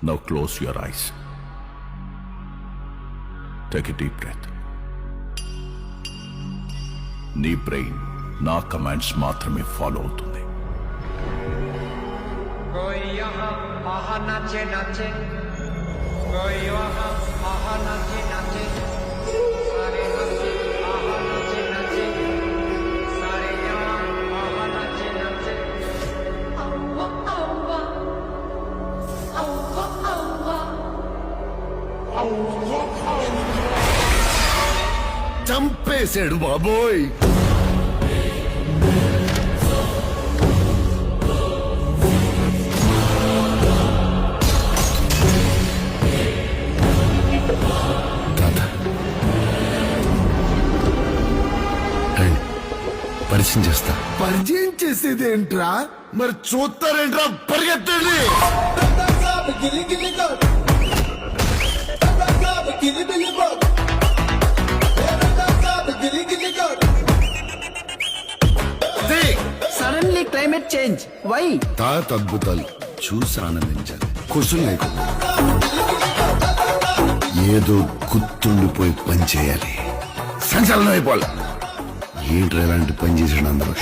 Now close your eyes. Take a deep breath. నీ brain నా commands మాత్రమే follow అవుతుంది. చంపేశాడు బాబోయ్. పరిచయం చేస్తా. పరిచయం చేసేదేంట్రా? మరి చూస్తారేంట్రా? పరిగెత్తండి. Suddenly climate change why? తాత అద్భుతాలు చూసి ఆనందించాలి. క్వశ్చన్ లేకుండా ఏదో గుర్తుండిపోయి పని చేయాలి. సంచలనం అయిపోవాలి. ఏంట్రా ఇలాంటి పని చేసాడు అందరూ?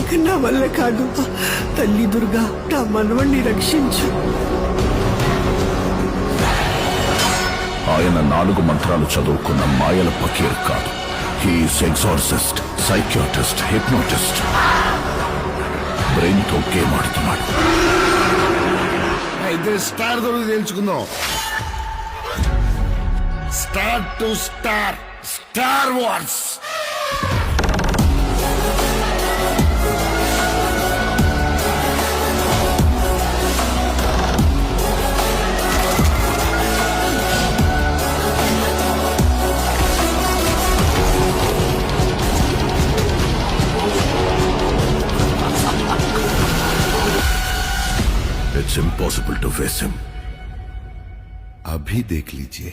ఇక నా వల్ల కాదు. తల్లి దుర్గా నా మనవణ్ణి రక్షించు. ఆయన 4 మంత్రాలు చదువుకున్న మాయల పకీర్ కాదు. He's exorcist, psychiatrist, hypnotist. Brain తో గేమ్ ఆడుతున్నాడు. అయితే స్టార్ దొరికి తెలుసుకుందాం. Star to star, star wars. It's impossible to face him. अभी देख लीजिए.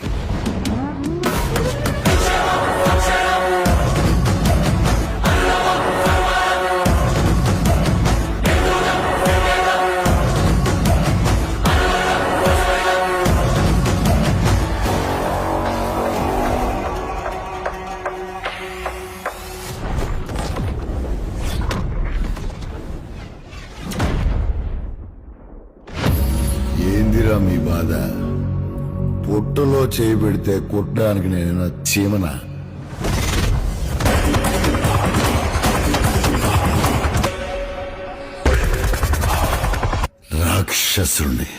ఏందిరా మీ బాధ? పొట్టులో చేయి పెడితే కుట్టడానికి నేను చీమనా? రాక్షసుణ్ణి.